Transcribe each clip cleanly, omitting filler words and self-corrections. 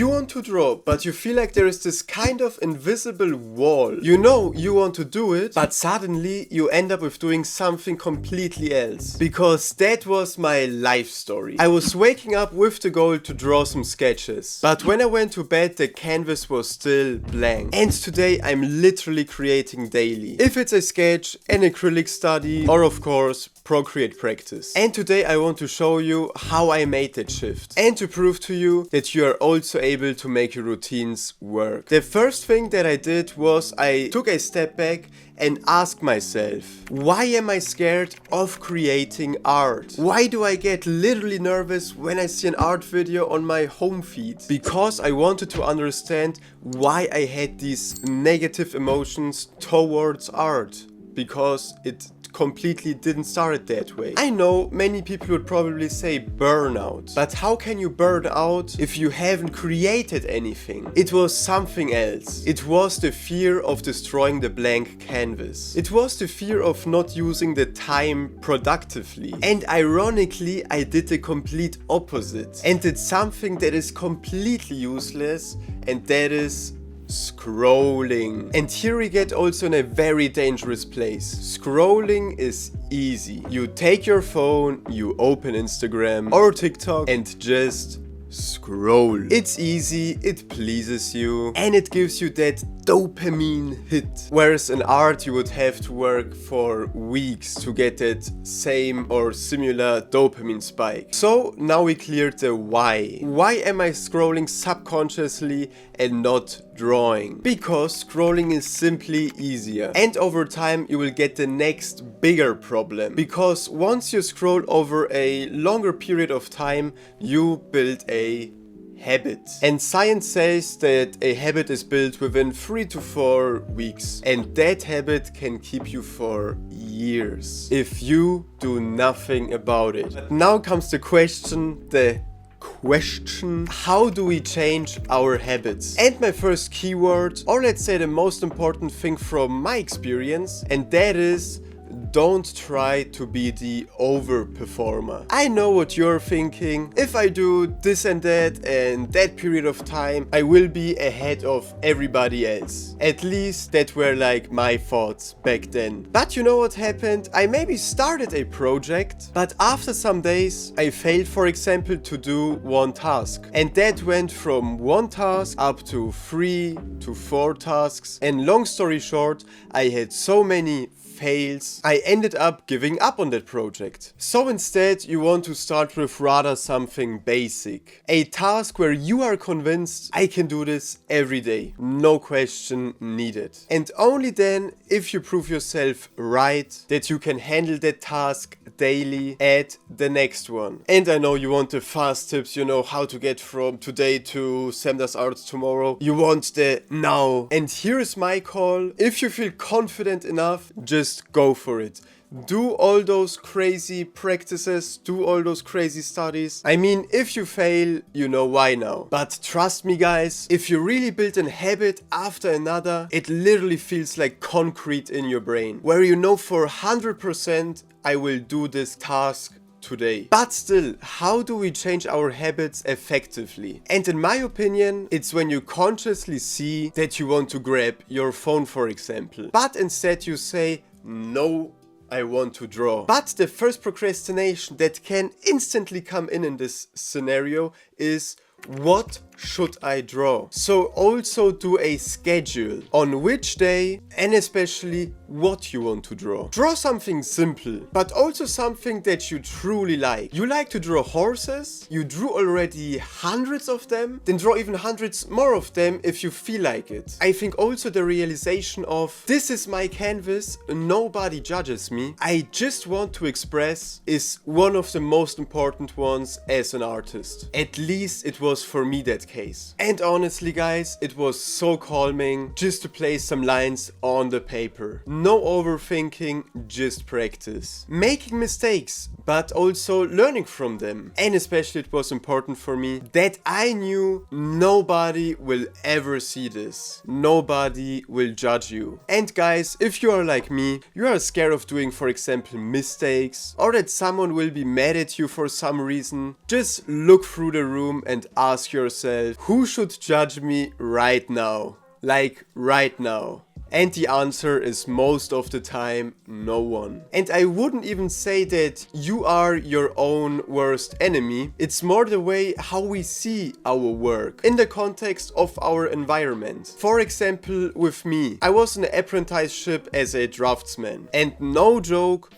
You want to draw, but you feel like there is this kind of invisible wall. You know you want to do it, but suddenly you end up with doing something completely else. Because that was my life story. I was waking up with the goal to draw some sketches, but when I went to bed the canvas was still blank. And today I'm literally creating daily. If it's a sketch, an acrylic study, or of course Procreate practice. And today I want to show you how I made that shift and to prove to you that you are also able to make your routines work. The first thing that I did was I took a step back and asked myself, why am I scared of creating art? Why do I get literally nervous when I see an art video on my home feed? Because I wanted to understand why I had these negative emotions towards art. Because it completely didn't start that way. I know many people would probably say burnout, but how can you burn out if you haven't created anything? It was something else. It was the fear of destroying the blank canvas. It was the fear of not using the time productively. And ironically, I did the complete opposite and did something that is completely useless, and that is scrolling. And here we get also in a very dangerous place. Scrolling is easy. You take your phone, you open Instagram or TikTok and just scroll. It's easy, it pleases you, and it gives you that dopamine hit. Whereas in art you would have to work for weeks to get that same or similar dopamine spike. So now we cleared the why. Why am I scrolling subconsciously and not drawing? Because scrolling is simply easier. And over time you will get the next bigger problem. Because once you scroll over a longer period of time, you build a habit. And science says that a habit is built within 3 to 4 weeks. And that habit can keep you for years if you do nothing about it. But now comes the question, how do we change our habits? And my first keyword, or let's say the most important thing from my experience, and that is, don't try to be the overperformer. I know what you're thinking. If I do this and that period of time, I will be ahead of everybody else. At least that were like my thoughts back then. But you know what happened? I maybe started a project, but after some days I failed, for example, to do one task. And that went from one task up to 3 to 4 tasks. And long story short, I had so many fails, I ended up giving up on that project. So instead you want to start with rather something basic. A task where you are convinced I can do this every day. No question needed. And only then, if you prove yourself right, that you can handle that task daily, add the next one. And I know you want the fast tips, you know, how to get from today to Sam Does Art tomorrow. You want the now. And here is my call. If you feel confident enough, just go for it. Do all those crazy practices, do all those crazy studies. I mean, if you fail, you know why now. But trust me guys, if you really build a habit after another, it literally feels like concrete in your brain, where you know for 100% I will do this task today. But still, how do we change our habits effectively? And in my opinion, it's when you consciously see that you want to grab your phone, for example, but instead you say, no, I want to draw. But the first procrastination that can instantly come in this scenario is, what should I draw? So also do a schedule on which day and especially what you want to draw. Draw something simple, but also something that you truly like. You like to draw horses? You drew already hundreds of them? Then draw even hundreds more of them if you feel like it. I think also the realization of, this is my canvas, nobody judges me, I just want to express, is one of the most important ones as an artist. At least it was for me that case. And honestly guys, it was so calming just to place some lines on the paper. No overthinking, just practice. Making mistakes, but also learning from them. And especially it was important for me that I knew nobody will ever see this. Nobody will judge you. And guys, if you are like me, you are scared of doing, for example, mistakes, or that someone will be mad at you for some reason, just look through the room and ask yourself, yourself, who should judge me right now? Like right now. And the answer is most of the time no one. And I wouldn't even say that you are your own worst enemy. It's more the way how we see our work in the context of our environment. For example, with me, I was in an apprenticeship as a draftsman, and no joke,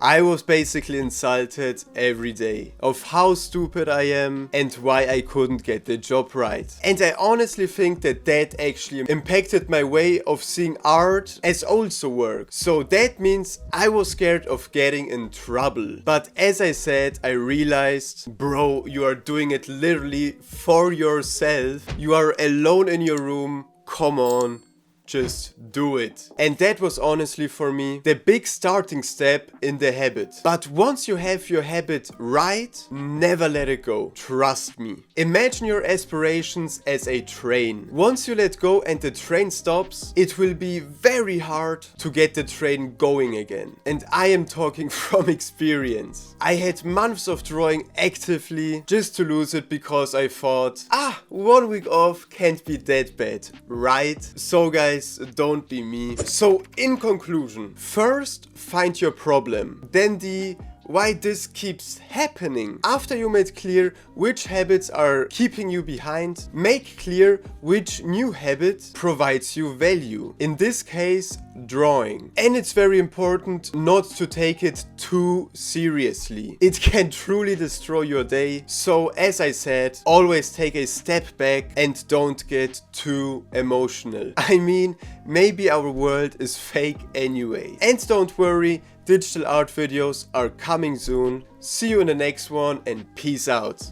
I was basically insulted every day of how stupid I am and why I couldn't get the job right. And I honestly think that that actually impacted my way of seeing art as also work. So that means I was scared of getting in trouble. But as I said, I realized, bro, you are doing it literally for yourself. You are alone in your room. Come on. Just do it. And that was honestly for me the big starting step in the habit. But once you have your habit right, never let it go. Trust me. Imagine your aspirations as a train. Once you let go and the train stops, it will be very hard to get the train going again. And I am talking from experience. I had months of drawing actively just to lose it because I thought, 1 week off can't be that bad, right? So guys, don't be me. So in conclusion, first find your problem, then the why this keeps happening. After you made clear which habits are keeping you behind, make clear which new habit provides you value. In this case, drawing. And it's very important not to take it too seriously. It can truly destroy your day. So as I said, always take a step back and don't get too emotional. I mean, maybe our world is fake anyway. And don't worry, digital art videos are coming soon. See you in the next one and peace out.